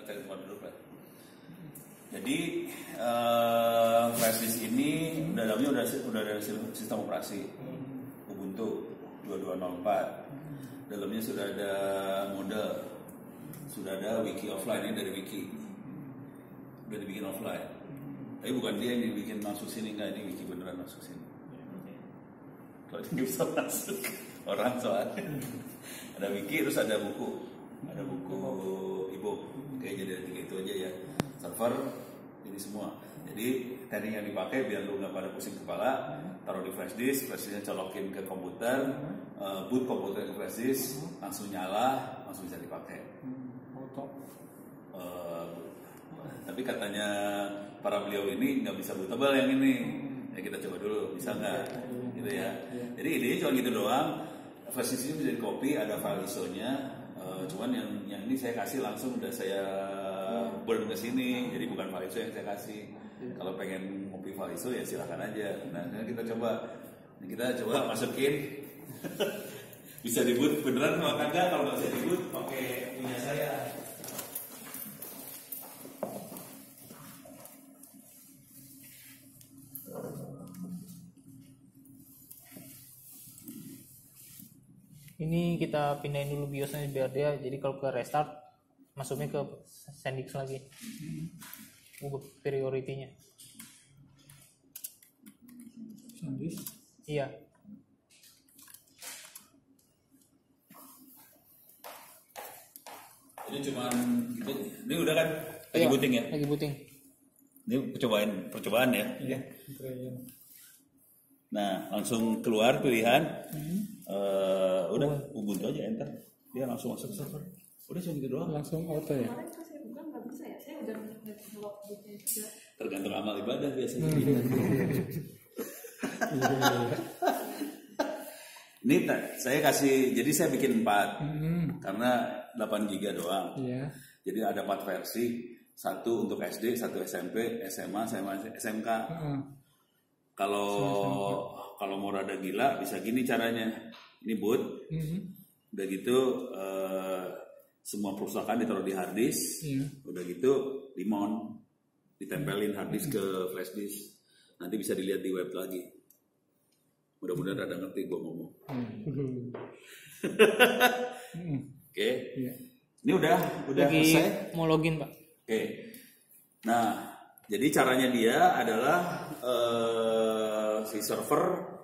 cari tempat duduk lah. Jadi flash disk ini dalamnya udah ada sistem operasi Ubuntu 2204. Dalamnya sudah ada model, sudah ada wiki offline-nya dari wiki, udah dibikin offline. Tapi bukan dia yang dibikin masuk sini, enggak, ini wiki beneran masuk sini. Kalau ini bisa masuk orang soalnya ada wiki, terus ada buku ebook, kayak jadi tiga itu aja ya. Server ini semua. Jadi teknik yang dipakai biar lu nggak pada pusing kepala, taruh di flash disknya colokin ke komputer, boot komputer ke flash disk, langsung nyala, langsung bisa dipakai. Tapi katanya para beliau ini nggak bisa bootable yang ini. Ya kita coba dulu, bisa nggak? Gitu ya. Jadi idenya cuma gitu doang. Flash disk ini bisa di copy, ada file ISO-nya. Cuman yang ini saya kasih langsung, udah saya burn ke sini. Jadi bukan file ISO yang saya kasih. Kalau pengen copy file ISO ya silakan aja. Nah, kita coba masukin. Bisa di boot beneran kalau kagak, kalau nggak bisa di boot pakai punya saya. Ini kita pindahin dulu BIOSnya biar dia, jadi kalau ke restart masuknya ke SanDisk lagi. Ubah priority-nya. SanDisk? Iya. Ini cuman gitu. Ini udah kan lagi booting ya? Lagi booting. Ini percobaan ya. Iya. Nah, langsung keluar pilihan. Udah Ubuntu aja enter. Dia langsung masuk ke server. Udah cuma gitu doang. Langsung auto ya. Kemarin pas saya buka nggak bisa ya, saya udah ngelok bootnya juga. Tergantung amal ibadah biasanya. Ini saya kasih, jadi saya bikin 4 karena 8 GB doang. Iya. Jadi ada 4 versi, satu untuk SD, satu SMP, SMA, SMK. Kalau mau rada gila bisa gini caranya. Ini boot. Udah gitu semua perpustakaan ditaruh di hard disk. Udah gitu di mount, ditempelin hard disk ke flash disk. Nanti bisa dilihat di web lagi. Mudah-mudahan rada ngerti gue ngomong. Oke. Ini udah Lagi selesai. mau login, Pak. Oke. Nah, jadi caranya dia adalah si server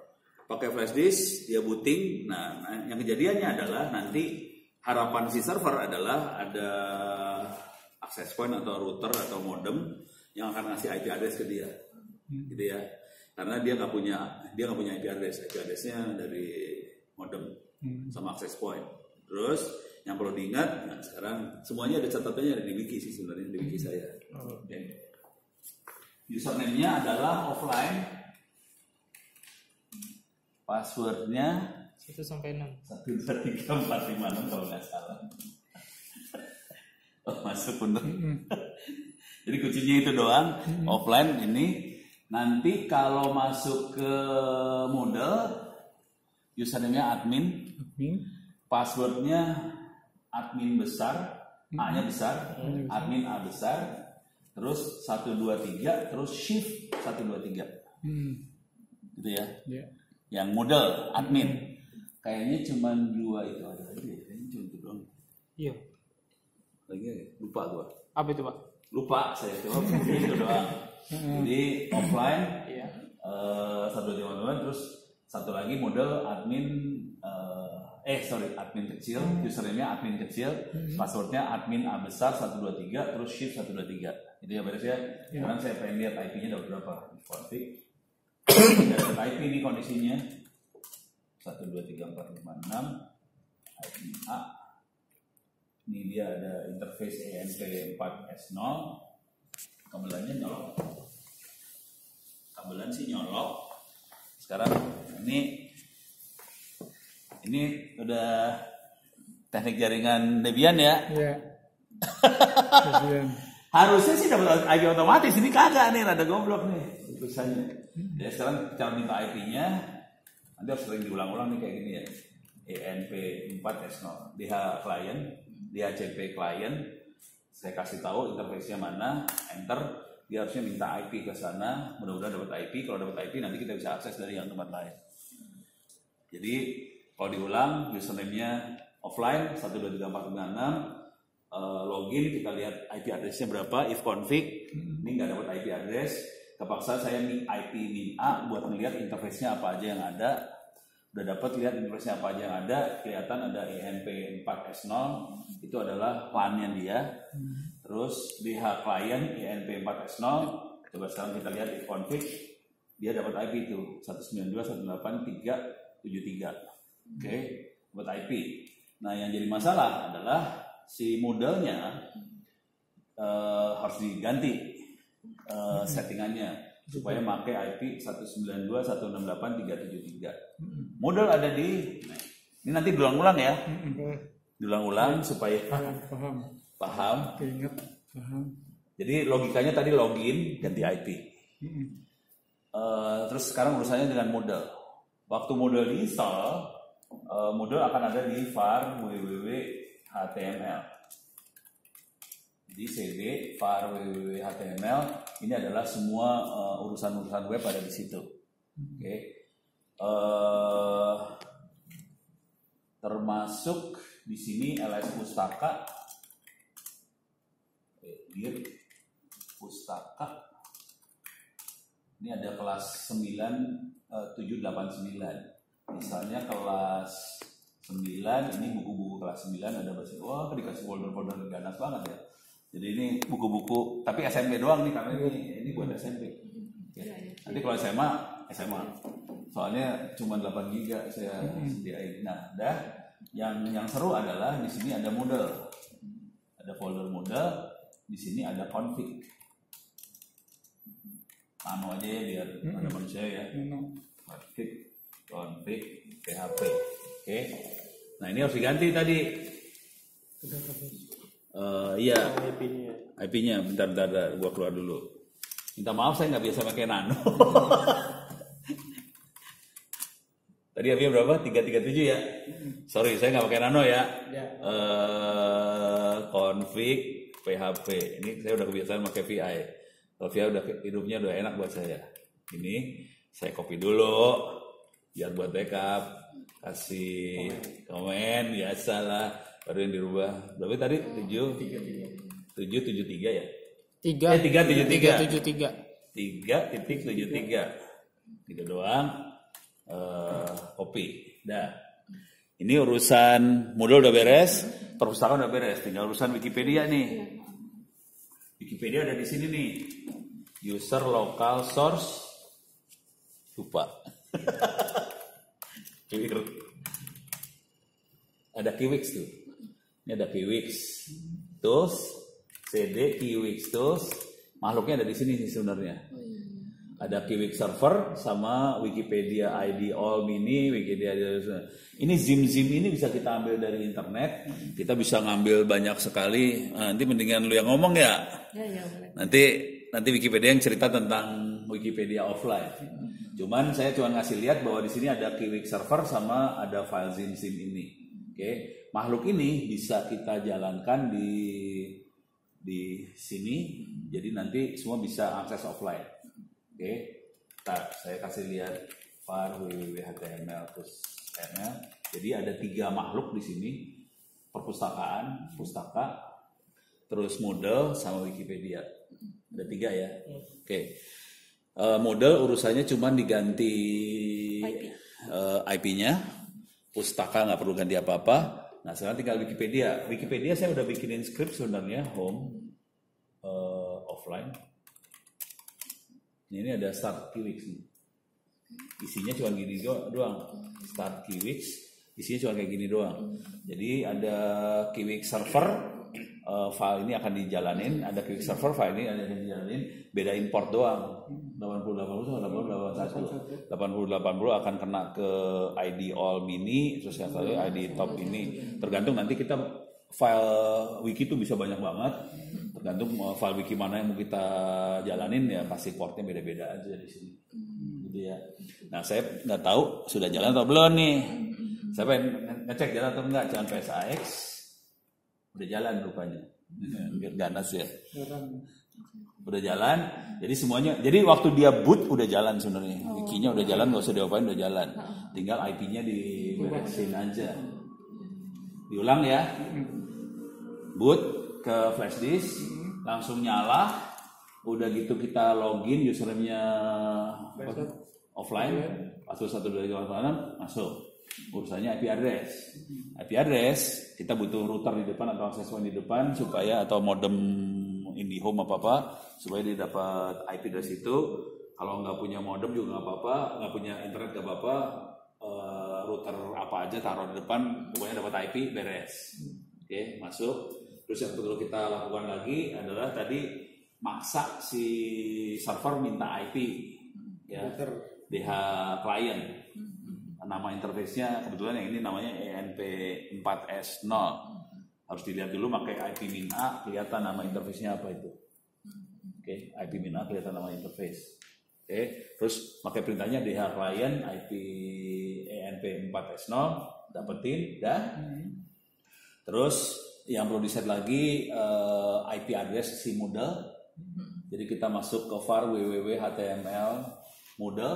pakai flash disk, dia booting. Nah, yang kejadiannya adalah nanti harapan si server adalah ada access point atau router atau modem yang akan ngasih IP address ke dia, gitu ya. Karena dia nggak punya IP address-nya dari modem sama access point. Terus yang perlu diingat, nah sekarang semuanya ada catatannya, ada di wiki sih sebenarnya, di wiki saya. Okay. Username-nya adalah offline. Passwordnya 1 sampai 6. 1, 2, 3, 4, 5, 6 kalau nggak salah. Oh, masuk bener. Jadi kuncinya itu doang. Offline ini. Nanti kalau masuk ke model, username-nya admin. Passwordnya admin besar, A-nya besar, admin A besar. Terus 1, 2, 3, terus shift 1, 2, 3. Gitu ya. Yang model admin. Kayaknya cuma 2 itu aja. Kayaknya cuma itu doang. Iya. Lagi lupa gua. Apa itu, Pak? Lupa saya coba itu doang. Jadi offline. Iya. 1, 2, 3, terus satu lagi model admin admin kecil, username-nya admin kecil, passwordnya admin A besar 1, 2, 3, terus shift 1, 2, 3. Itu ya beres ya. Sekarang saya pengen lihat IP-nya udah berapa. Config. Ada IP ini kondisinya 1, 2, 3, 4, 5, 6 IP A. Ini dia ada interface ENP4S0. Kabelannya nyolok. Kabelan sih nyolok. Sekarang ini udah teknik jaringan Debian ya. Iya. Harusnya sih dapat IP otomatis, ini kagak nih, rada goblok nih tulisannya. Ya sekarang cara minta IP-nya nanti harus sering diulang-ulang nih kayak gini ya. ENP4S0 DH client, DHCP client saya kasih tahu interface-nya mana, enter, dia harusnya minta IP ke sana, mudah-mudahan dapat IP. Kalau dapat IP nanti kita bisa akses dari yang tempat lain. Jadi kalau diulang, username-nya offline 1234556, login kita lihat IP address-nya berapa, if config, ini nggak dapat IP address, kepaksa saya IP min A buat melihat interface-nya apa aja yang ada. Udah dapat lihat interface-nya apa aja yang ada, kelihatan ada INP4S0, itu adalah LAN-nya dia. Terus DH client INP4S0, coba sekarang kita lihat if config, dia dapat IP itu 192.168.373. Oke, dapat IP. Nah, yang jadi masalah adalah si modelnya harus diganti settingannya supaya pakai IP 192.168.373. Model ada di ini, nanti diulang-ulang ya. Diulang-ulang supaya paham. Ingat, paham. Jadi logikanya tadi login ganti IP. Terus sekarang urusannya dengan model. Waktu model diinstal, model akan ada di var www.html. Jadi cd var www.html ini adalah semua urusan-urusan web ada di situ. Oke. Termasuk di sini ls pustaka. Dir pustaka. Ini ada kelas 789. Misalnya kelas 9, ini buku-buku kelas 9 ada bahasa. Wah, dikasih folder-folder ganas banget ya. Jadi ini buku-buku, tapi SMP doang nih karena ini buat SMP. Okay. Nanti kalau SMA. Soalnya cuma 8 GB saya sediain. Nah, yang seru adalah di sini ada model. Ada folder model, di sini ada config. Anu aja ya biar ada manusia ya. Config PHP. Oke. Nah, ini harus diganti tadi. Iya. IP-nya. Bentar, gua keluar dulu. Minta maaf saya nggak biasa pakai nano. Tadi IP-nya berapa? 337 ya. Sorry, saya nggak pakai nano ya. Config PHP. Ini saya udah kebiasaan pakai VI. Kalau VI hidupnya udah enak buat saya. Ini saya copy dulu biar buat backup. Kasih komen biasalah. Baru yang dirubah. Berapa tadi? 773 ya? 373. 3.73. Gitu doang. Copy. Dah. Ini urusan modul udah beres, perpustakaan udah beres. Tinggal urusan Wikipedia nih. Wikipedia ada di sini nih. User local source. Lupa. Ada Kiwix tuh. Ini ada Kiwix. Terus CD Kiwix terus makhluknya ada di sini sih sebenarnya. Ada Kiwix server sama Wikipedia ID All Mini, Wikipedia. Ini Zim ini bisa kita ambil dari internet. Kita bisa ngambil banyak sekali. Nanti mendingan lu yang ngomong ya. Ya, boleh. Nanti Wikipedia yang cerita tentang Wikipedia offline. Cuman saya cuma ngasih lihat bahwa di sini ada Kiwix server sama ada file Zim ini. Oke. Makhluk ini bisa kita jalankan di sini. Jadi nanti semua bisa akses offline. Oke. Saya kasih lihat var www.html terus HTML. Jadi ada 3 makhluk di sini. Perpustakaan, pustaka, terus model sama Wikipedia. Ada 3 ya. Oke. Model urusannya cuma diganti IP-nya. Pustaka nggak perlu ganti apa-apa. Nah, sekarang tinggal Wikipedia. Wikipedia saya udah bikinin script sebenarnya home offline. Ini ada start Kiwix nih. Isinya cuma gini doang. Start Kiwix, isinya cuma kayak gini doang. Jadi ada Kiwix server, file ini akan dijalanin. Ada Kiwix server, file ini akan dijalanin. Beda import doang. 80 akan kena ke ID All Mini, terus yang satu ID Top ini. Tergantung nanti kita file wiki itu bisa banyak banget. Tergantung file wiki mana yang mau kita jalanin ya pasti portnya beda-beda aja di sini. Gitu ya. Nah, saya nggak tahu sudah jalan atau belum nih. Saya pengen ngecek jalan atau enggak. Jangan PSAX udah jalan rupanya. Biar ganas ya. Orang Udah jalan. Jadi semuanya. Jadi waktu dia boot udah jalan sebenarnya. Wiki-nya udah jalan, nggak usah diapain, udah jalan. Tinggal IP-nya diberesin aja. Diulang ya. Boot ke flash disk, langsung nyala. Udah gitu kita login username-nya offline, password 123 masuk. Urusannya IP address. IP address kita butuh router di depan atau access point di depan supaya atau modem IndiHome apa supaya dia dapat IP address itu. Kalau nggak punya modem juga nggak apa-apa, nggak punya internet nggak apa-apa, router apa aja taruh di depan, pokoknya dapat IP beres. Oke, masuk. Terus yang perlu kita lakukan lagi adalah tadi maksa si server minta IP ya, DH client. Nama interface-nya kebetulan yang ini namanya ENP4S0. Harus dilihat dulu pakai IP min A, kelihatan nama interface-nya apa itu. Oke, IP min A kelihatan nama interface. Oke, terus pakai perintahnya DH client IP ENP4S0, dapetin dah. Terus yang perlu di-set lagi IP address si model. Jadi kita masuk ke var www.html model,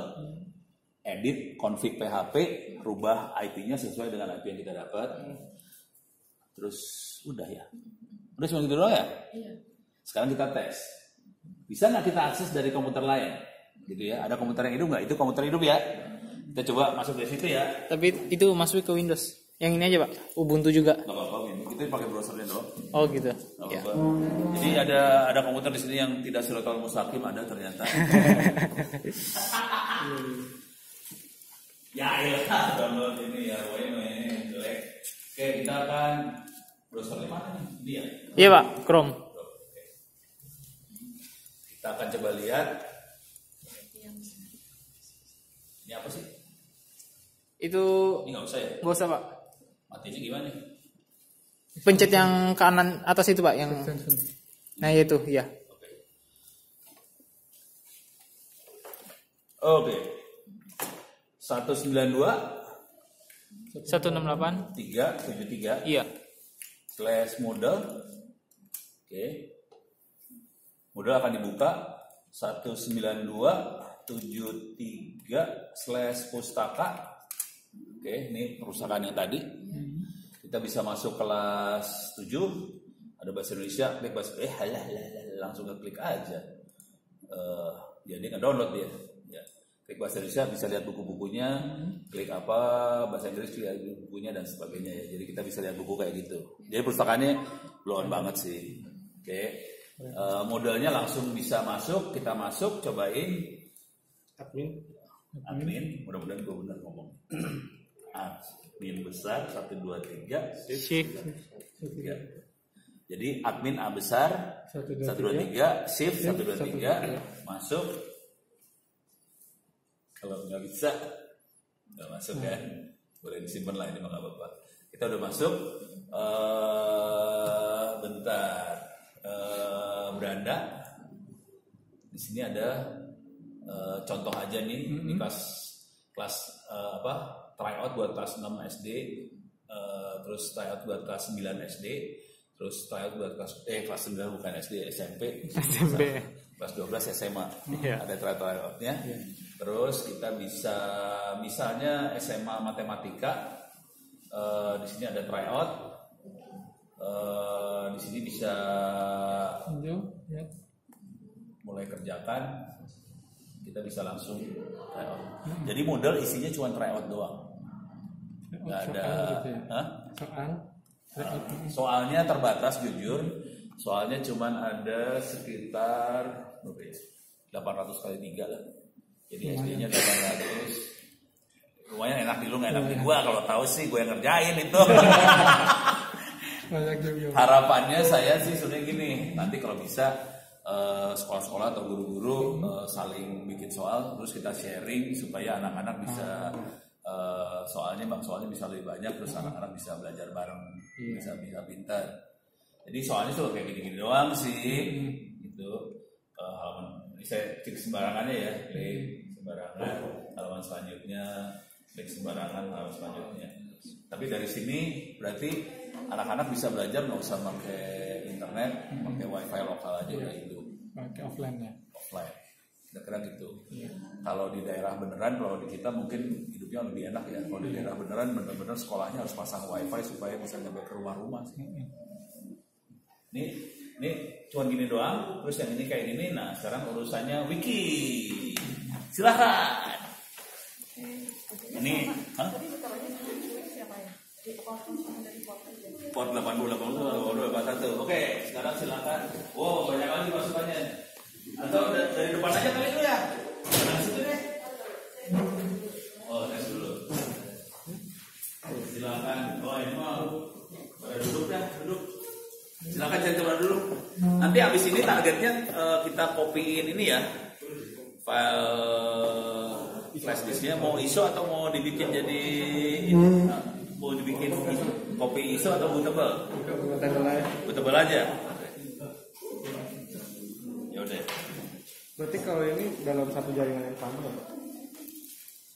edit config PHP, rubah IP-nya sesuai dengan IP yang kita dapat. Terus udah ya. Udah cuma gitu doang ya? Iya. Sekarang kita tes. Bisa nggak kita akses dari komputer lain? Gitu ya. Ada komputer yang hidup nggak? Itu komputer hidup ya. Kita coba masuk dari situ ya. Tapi itu masuk ke Windows. Yang ini aja, Pak. Ubuntu juga. Nggak apa-apa, kita pakai browsernya doang. Oh, gitu. Nggak Ya. apa-apa. Jadi ada komputer di sini yang tidak siratal mustaqim, ada ternyata. Ya download ini ya, ini jelek. Oke, kita akan browsernya mana nih? Ini ya. Iya, Pak. Chrome. Kita akan coba lihat. Ini apa sih? Itu Ini nggak usah ya? nggak usah, Pak. Matinya gimana? Pencet yang kanan atas itu, Pak, yang nah itu, ya. Oke. 192 168. 373 Iya. /model. Oke. Model akan dibuka 192.73/pustaka. Oke, ini perusahaan yang tadi. Kita bisa masuk kelas 7. Ada bahasa Indonesia, klik bahasa langsung klik aja. Jadi nge-download dia. Ya. Klik bahasa Indonesia bisa lihat buku-bukunya, klik apa bahasa Inggris lihat bukunya dan sebagainya ya. Jadi kita bisa lihat buku kayak gitu. Jadi pustakaannya blow on banget sih. Oke. Modelnya langsung bisa masuk, kita masuk, cobain. Admin, mudah-mudahan gue benar ngomong. Admin besar 1 2 3 Shift. 3. Jadi admin A besar 1 2 3 shift 1 2 3 masuk. Kalau nggak bisa nggak masuk kan, boleh disimpan lah, ini mah nggak apa-apa. Kita udah masuk. Bentar. Beranda. Di sini ada contoh aja nih. Ini kelas tryout buat kelas 6 SD, terus tryout buat kelas 9 SD, terus tryout buat kelas 9 bukan SD, SMP. Kelas 12 SMA. Iya. Ada tryout-tryoutnya. Terus kita bisa misalnya SMA matematika, di sini ada tryout. Di sini bisa mulai kerjakan, kita bisa langsung tryout. Jadi model isinya cuma tryout doang, nggak ada soalnya terbatas jujur. Soalnya cuma ada sekitar 800 kali 3 lah. Jadi SD-nya 800. Lumayan enak di lu, nggak enak di gua. Kalau tahu sih gue yang ngerjain itu. Harapannya saya sih sebenarnya gini, nanti kalau bisa sekolah-sekolah atau guru-guru saling bikin soal, terus kita sharing supaya anak-anak bisa soalnya bisa lebih banyak, terus anak-anak bisa belajar bareng, bisa pintar. Jadi soalnya tuh kayak gini-gini doang sih, gitu. Ini saya klik sembarangannya ya, klik sembarangan, halaman selanjutnya, klik sembarangan, halaman selanjutnya. Tapi dari sini berarti anak-anak bisa belajar nggak usah pakai internet. internet, pakai wifi lokal aja udah hidup. Pakai offline ya. Offline. Kira-kira gitu. Kalau di daerah beneran, kalau di kita mungkin hidupnya lebih enak ya. Kalau di daerah beneran, bener-bener sekolahnya harus pasang wifi supaya bisa nyampe ke rumah-rumah sih. Ini cuma gini doang, terus yang ini kayak gini. Nah sekarang urusannya wiki. Silahkan. Ini, port 80 81. Oke, sekarang silakan. Wow, banyak lagi masukannya. Atau dari depan aja kali itu ya. Dari situ deh. Oh, tes dulu. Silakan. Oh, ini mau pada duduk dah, duduk. Silakan cari tempat dulu. Nanti habis ini targetnya kita copyin ini ya. File flash disknya mau ISO atau mau dibikin jadi ini? Mau dibikin copy ISO atau bootable? Bootable aja. Ya udah. Berarti kalau ini dalam satu jaringan yang sama ya?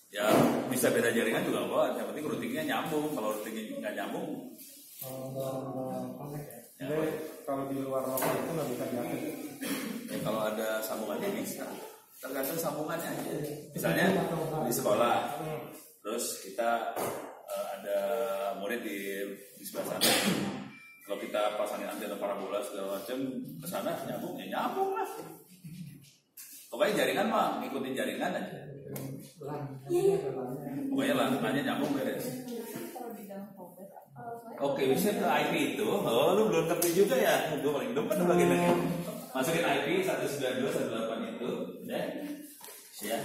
Ya bisa beda jaringan juga kok. Yang penting routingnya nyambung. Kalau routingnya nggak nyambung, Jadi kalau di luar lokal itu nggak bisa diakses. ya kalau ada sambungannya bisa. Tergantung sambungannya aja. Misalnya di sekolah, terus kita ada murid di sebelah sana. Kalau kita pasangin antena parabola segala macam ke sana nyambung, ya nyambung lah. Pokoknya jaringan mah ngikutin jaringan aja. Pokoknya lantai nyambung beres. Oke, bisa ke IP itu. Oh, lu belum ngerti juga ya? Gue paling demen bagian ini. Masukin IP 192.168 itu, udah. Siap.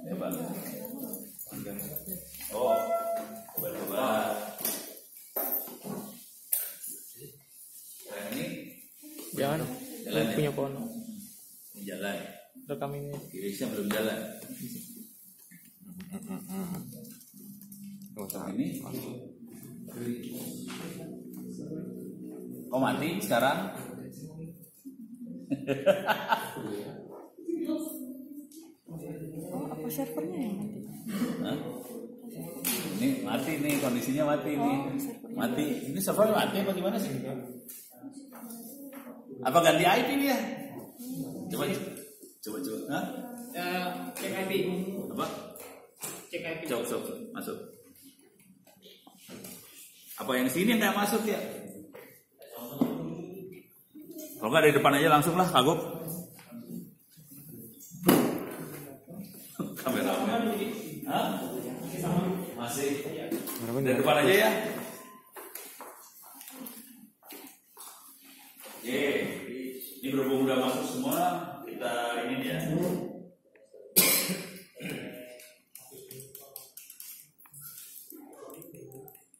Coba. Oh, coba. Nah, ini Jangan jalan ya? punya pohon. Ini jalan. Rekam ini. Kirisnya belum jalan. Ini. Oh mati sekarang? Apa servernya yang mati? Hah? Ini mati nih, kondisinya mati nih. Mati. Ini server mati apa gimana sih? Apa ganti IP dia? Coba. Hah? Cek IP. Apa? Cek IP. Cok, masuk. Apa yang sini yang nggak masuk ya? Kalau nggak dari depan aja langsung lah, kagum. Kameramen. Hah? Masih. Dari depan aja ya. Oke, ini berhubung udah masuk semua, kita ini dia.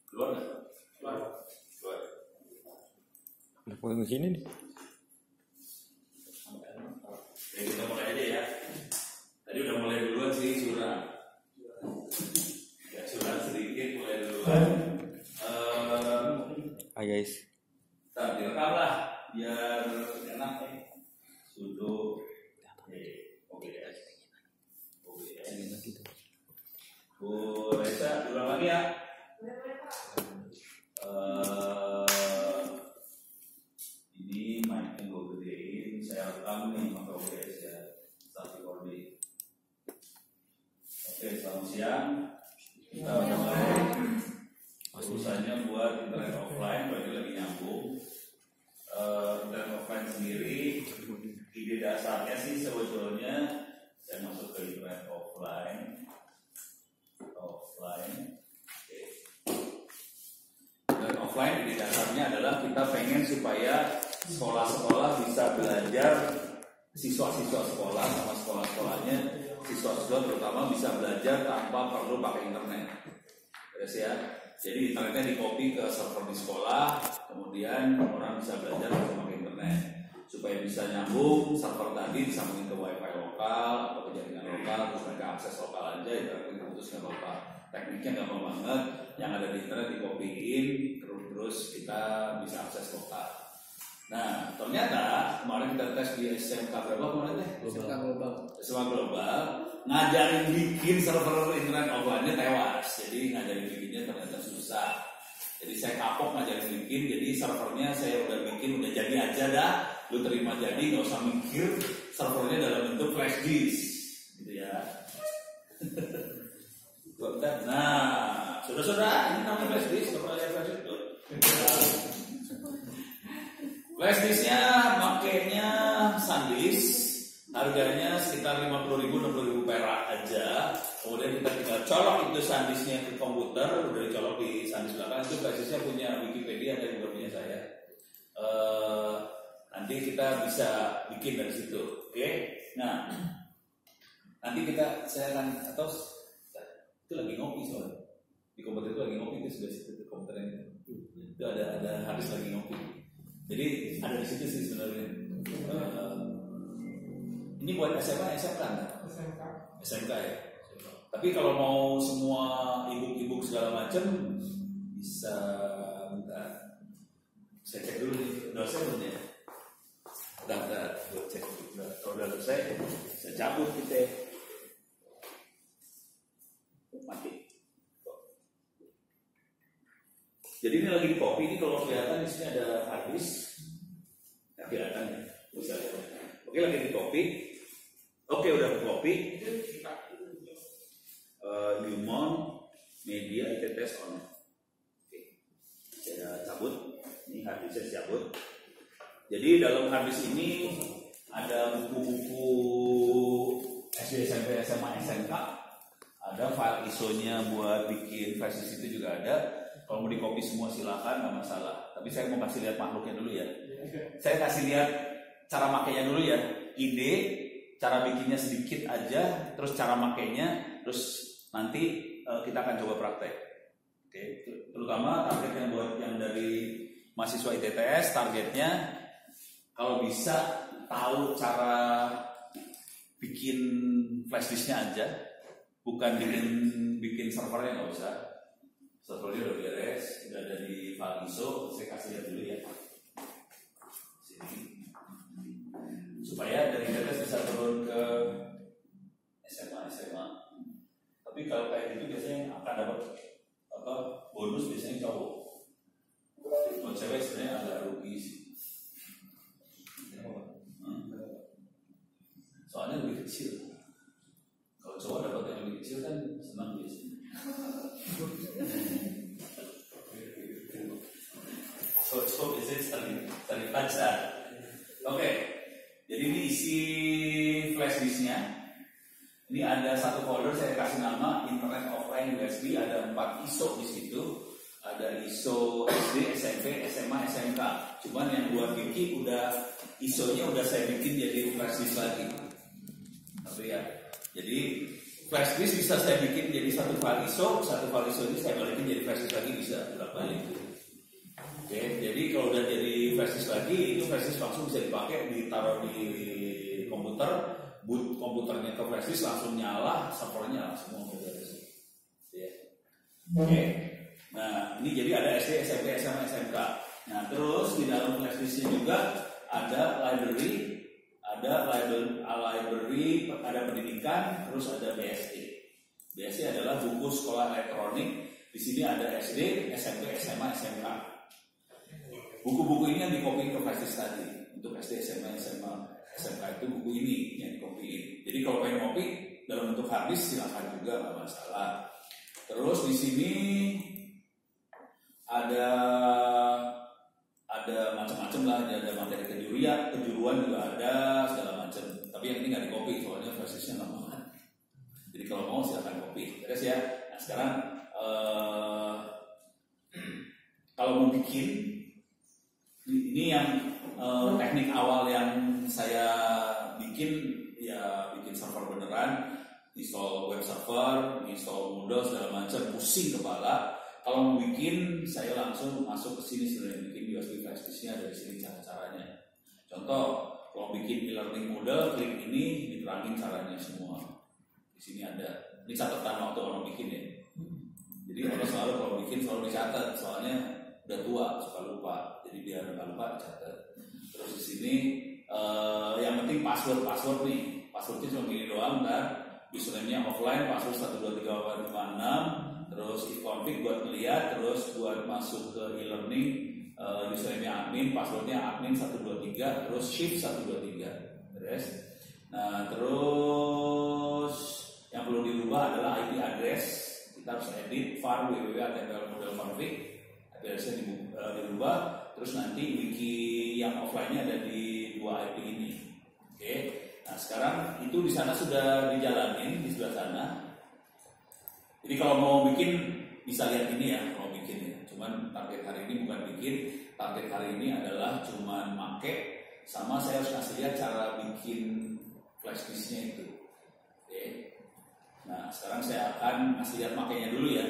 Keluar nggak? Keluar. Mau ke sini nih. Jadi kita mulai aja ya. Tadi udah mulai duluan sih surat. Ya surat sedikit mulai duluan. Hai guys. Kita direkam lah biar enak nih. Sudo. OBS. Bu Reza, ulang lagi ya. Ini mic yang gue gedein, saya rekam nih pakai OBS ya, start recording. Oke, selamat siang. Kita mulai urusannya buat internet offline, berarti lagi nyambung. Internet offline sendiri, ide dasarnya sih sebetulnya saya masuk ke internet offline. Dan offline di dasarnya adalah kita pengen supaya sekolah-sekolah bisa belajar, siswa-siswa sekolah sama sekolah-sekolahnya, siswa-siswa terutama bisa belajar tanpa perlu pakai internet. Terus ya, jadi internetnya di copy ke server di sekolah, kemudian orang bisa belajar langsung pakai internet supaya bisa nyambung server tadi disambungin ke wifi lokal atau ke jaringan lokal, terus mereka akses lokal aja, itu putus nggak apa-apa. Tekniknya gampang banget, yang ada di internet di-copyin, terus kita bisa akses lokal. Nah, ternyata kemarin kita tes di SMK berapa kemarin deh? SMK Global, ngajarin bikin server internet offline-nya tewas. Jadi ngajarin bikinnya ternyata susah. Jadi saya kapok ngajarin bikin, jadi servernya saya udah bikin, udah jadi aja dah, lu terima jadi, nggak usah mikir servernya dalam bentuk flash disk, gitu ya. Nah, saudara-saudara, ini namanya flash disk, coba lihat flash disk. Flash disknya makainya SanDisk, harganya sekitar 50.000-60.000 perak aja. Kemudian kita tinggal colok itu SanDisknya ke komputer, udah dicolok di SanDisk belakang. Itu flash disknya punya Wikipedia dan juga punya saya. Nanti kita bisa bikin dari situ, oke? Nah, nanti saya akan atau itu lagi ngopi soalnya di komputer itu lagi ngopi itu sudah situ komputernya itu ada habis lagi ngopi. Jadi ada di situ sih sebenarnya. Ini buat SMA, SMK enggak? SMK ya. Tapi kalau mau semua e-book segala macam bisa bentar. Saya cek dulu nih, udah saya belum ya? Udah, gue cek dulu. Kalau udah selesai, saya cabut kita. Mati. Jadi ini lagi di copy, ini kalau kelihatan di sini ada hard disk. Nggak kelihatan ya, bisa lihat. Oke, lagi di copy. Oke, udah di copy. Lumon media ITTS on. Oke, saya cabut. Ini hard disk saya cabut. Jadi dalam hard disk ini ada buku-buku SD, SMP, SMA, SMK. Ada file ISO-nya buat bikin flash disk itu juga ada. Kalau mau di copy semua silakan, nggak masalah. Tapi saya mau kasih lihat makhluknya dulu ya. Saya kasih lihat cara makainya dulu ya. Ide, cara bikinnya sedikit aja, terus cara makainya, terus nanti kita akan coba praktek. Oke, terutama target yang buat yang dari mahasiswa ITTS, targetnya kalau bisa tahu cara bikin flash disknya aja, bukan bikin servernya, nggak usah. Servernya udah beres, udah ada di file ISO. Saya kasih lihat dulu ya. Sini. Supaya dari ITTS bisa turun ke SMA. Tapi kalau kayak gitu biasanya akan dapat bonus biasanya cowok. Kalau cewek sebenarnya agak rugi sih. Soalnya lebih kecil. Kalau cowok dapat yang lebih kecil kan senang biasanya. So biasanya cari pacar. Oke, jadi ini isi flash disknya. Ini ada satu folder saya kasih nama Internet Offline USB. Ada 4 ISO di situ. Ada ISO SD, SMP, SMA, SMK. Cuman yang buat Wiki ISO-nya udah saya bikin jadi flash disk lagi. Tapi ya, jadi flash disk bisa saya bikin jadi satu file ISO ini saya balikin jadi flash disk lagi, bisa bolak-balik. Oke, jadi kalau udah jadi flash disk lagi, itu flash disk langsung bisa dipakai, ditaruh di komputer, boot komputernya ke flash disk langsung nyala, servernya semua beres. Oke, nah ini jadi ada SD, SMP, SMA, SMK. Nah terus di dalam flash disknya juga ada library, ada pendidikan, terus ada BSD. BSD adalah buku sekolah elektronik. Di sini ada SD, SMP, SMA, SMK. Buku-buku ini yang dikopi ke flash disk tadi. Untuk SD, SMA, SMK itu buku ini yang dikopiin. Jadi kalau pengen kopi dalam bentuk hard disk silakan juga, nggak masalah. Terus di sini ada macam-macam lah, ada materi kejuruan juga ada segala macam. Tapi yang ini nggak dikopi soalnya flash disknya nggak mahal. Jadi kalau mau silakan kopi. Terus ya. Nah sekarang kalau mau bikin ini yang teknik awal yang saya bikin ya bikin server beneran, install web server, install Moodle segala macam, pusing kepala. Kalau mau bikin, saya langsung masuk ke sini sebenarnya bikin USB flash disknya dari sini cara-caranya. Contoh, kalau bikin e-learning Moodle, klik ini diterangin caranya semua. Di sini ada. Ini catatan waktu orang bikin ya. Jadi orang selalu kalau bikin selalu dicatat, soalnya udah tua suka lupa. Jadi biar nggak lupa dicatat. Terus di sini yang penting password nih. Passwordnya cuma gini doang, username-nya offline, password 1234556. terus if config buat ngeliat, terus buat masuk ke e-learning, username admin, passwordnya admin 123, terus shift 123, beres. Nah terus yang perlu dirubah adalah IP address, kita harus edit var www model config, IP addressnya dirubah, terus nanti wiki yang offline-nya ada di 2 IP ini. Oke. Nah sekarang itu di sana sudah dijalanin di sebelah sana. Jadi kalau mau bikin bisa lihat ini ya, kalau bikin ya. Cuman target hari ini bukan bikin, target hari ini adalah cuman make, sama saya harus kasih lihat cara bikin flash disknya itu. Oke. Nah sekarang saya akan kasih lihat makainya dulu ya.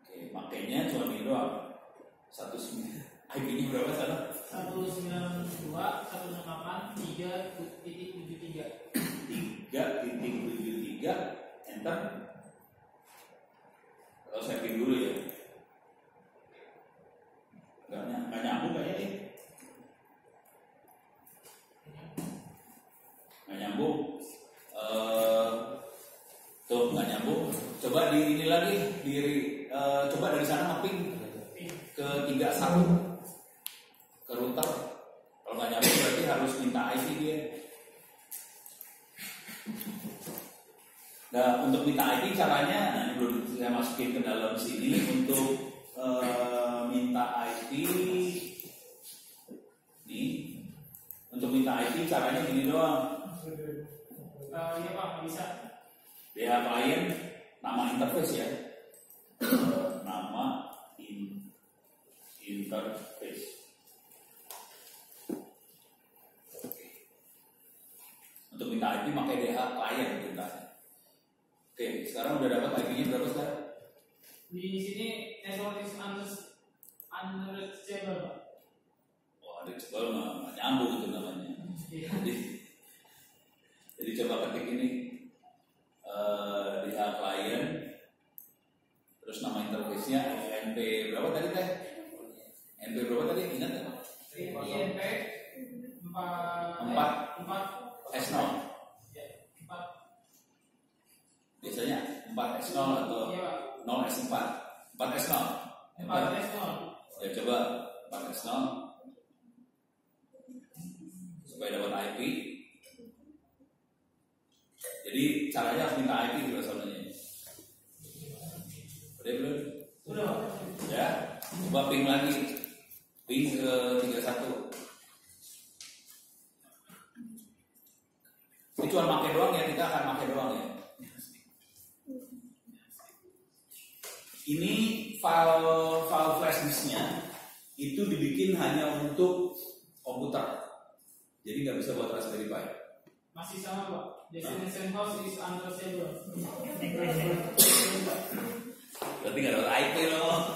Oke, makainya cuma ini doang. 19 IP-nya berapa sana? 192.168.3.73 3.73 enter. Kalau saya pin dulu ya, nggak nyambung kayaknya nih, nggak nyambung. Tuh nggak nyambung. Coba di ini lagi, coba dari sana mapping ke 31 ke router. Kalau nggak nyambung berarti harus minta IP dia. Nah untuk minta IP caranya, nah ini belum saya masukin ke dalam sini. Untuk minta IP nih, untuk minta IP caranya gini doang. Iya Pak, bisa. DH client, nama interface ya, nama interface. Untuk minta IP pakai DH client perintahnya. Oke, sekarang udah dapat IP-nya berapa sekarang? Di sini network is unreachable, Pak. Oh, unreachable nggak nyambung itu namanya. Jadi coba ketik ini DH client, terus nama interface-nya NP berapa tadi teh? NP berapa tadi? Ingat nggak? INP 4 S0. Biasanya 4S0 atau 0S4. 4S0. 4S0. Ya coba 4S0 supaya dapat IP. Jadi caranya harus minta IP juga soalnya. Udah belum? Udah. Ya, coba ping lagi. Ping ke 31. Ini cuma pakai doang ya, kita akan pakai doang ya. Ini file flash disknya itu dibikin hanya untuk komputer, jadi nggak bisa buat Raspberry Pi. Masih sama Pak. Destination host is unreachable. Berarti nggak dapat IP loh.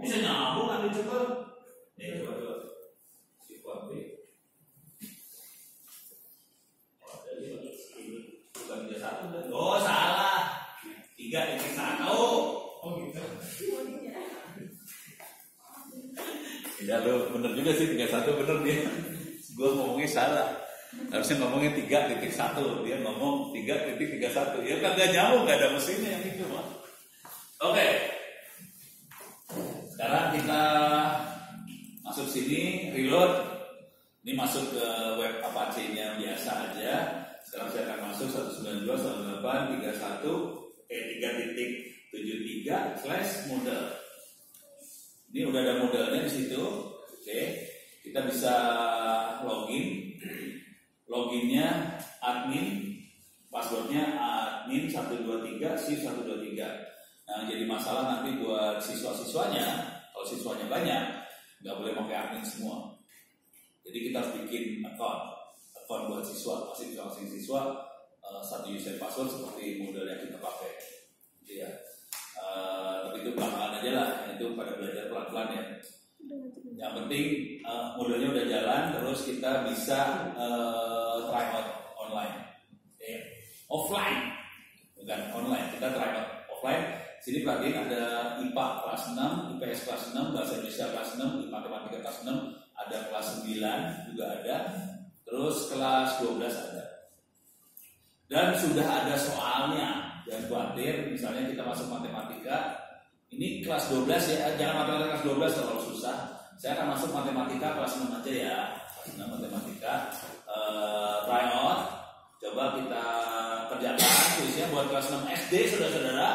Bisa nyambung kan coba? Coba. Oh salah, 3.1. Oh gitu. Ya lo bener juga sih 31 bener dia. Gue ngomongnya salah. Harusnya ngomongnya 3.1, dia ngomong 3.31. Ya kagak nyambung, gak ada mesinnya yang itu mah. Oke. Sekarang kita masuk sini, reload. Ini masuk ke web Apache-nya biasa aja. Sekarang saya akan masuk 192.168.3.73/model. Ini udah ada modelnya di situ. Oke. Kita bisa login. Loginnya admin, passwordnya admin 123 shift 123. Nah, jadi masalah nanti buat siswa-siswanya. Kalau siswanya banyak, nggak boleh pakai admin semua. Jadi kita harus bikin account buat siswa, masing-masing siswa satu user password seperti model yang kita pakai, gitu ya. Tapi itu pelan-pelan aja lah, itu pada belajar pelan-pelan ya. Yang penting modelnya udah jalan, terus kita bisa try out online, offline, bukan online. Kita try out offline. Sini perhatiin ada IPA kelas 6, IPS kelas 6, bahasa Indonesia kelas 6, matematika kelas 6, ada kelas 9 juga ada. Terus kelas 12 ada. Dan sudah ada soalnya. Jangan khawatir, misalnya kita masuk matematika, ini kelas 12 ya, jangan matematika kelas 12 terlalu susah. Saya akan masuk matematika kelas 6 aja ya. Kelas 6 matematika. Try out. Coba kita kerjakan tulisnya buat kelas 6 SD, saudara-saudara.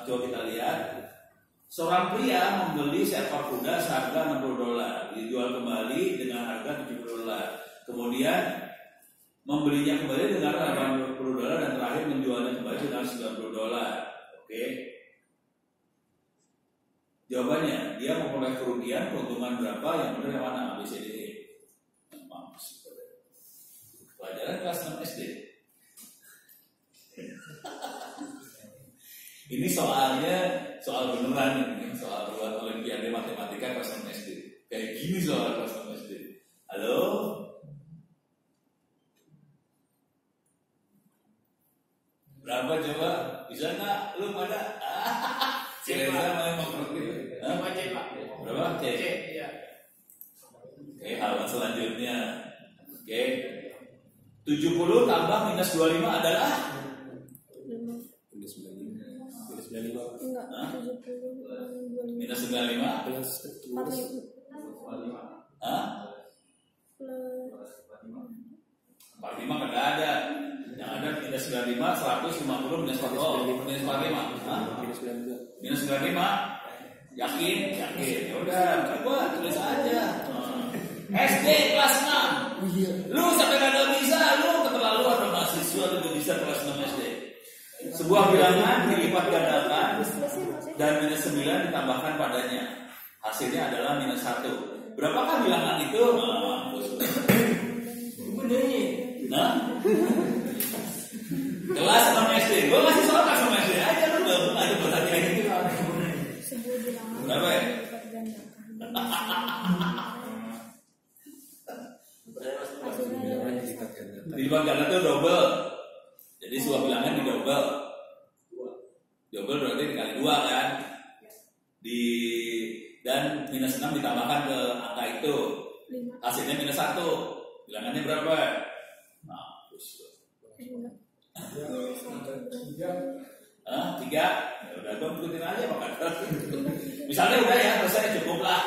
Coba kita lihat. Seorang pria membeli seekor kuda seharga $60, dijual kembali dengan harga $70. Kemudian membelinya kembali dengan $80 dan terakhir menjualnya kembali dengan $90. Oke. Jawabannya, dia memperoleh kerugian, keuntungan berapa, yang benar yang mana? ABCD. Mampus. Pelajaran kelas 6 SD. Ini soalnya soal beneran ini, soal buat olimpiade matematika kelas 6 SD. Kayak gini soal kelas 6 SD. Halo? Berapa coba? Bisa nggak? Lu pada? Cek memang produktif. Berapa? C. Iya. Oke, halaman selanjutnya. Oke. 70 tambah minus 25 adalah? Enggak, 70 Minus 95? Plus 45 Hah? plus 45 kagak ada. Yang ada minus 95, 150 minus 40. Oh, minus 45. Hah? minus 92. Minus 95. Yakin? Yakin. Ya udah, coba tulis aja. SD kelas 6. Lu sampai kagak bisa, lu keterlaluan dong mahasiswa lu bisa kelas 6 SD. Sebuah bilangan dilipat gandakan dan minus 9 ditambahkan padanya. Hasilnya adalah minus 1. Berapakah bilangan itu? Nah, kelas 6 SD. Gue masih soal kelas 6 SD aja, lu belum ada perhatian itu. sebuah bilangan Berapa ya? dilipat gandakan. Dilipat ganda itu double. Jadi sebuah bilangan di double. Double berarti dikali 2 kan? Dan minus 6 ditambahkan ke angka itu. Hasilnya minus 1. Bilangannya berapa? Nah, terus. 3. Ya udah, gue ikutin aja makan. Misalnya udah ya, selesai cukup lah.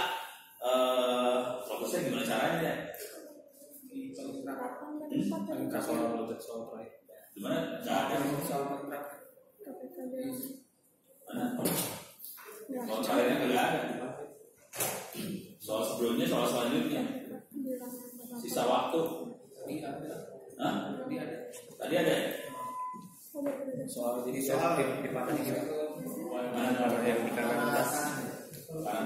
Fokusnya gimana caranya ya? Gimana? Nggak ada. Mana? Soal caranya nggak ada. Soal sebelumnya, soal selanjutnya. Sisa waktu. Hah? Tadi ada ya? Soal jadi soal di mana gitu. Mana Yang di kanan atas. kanan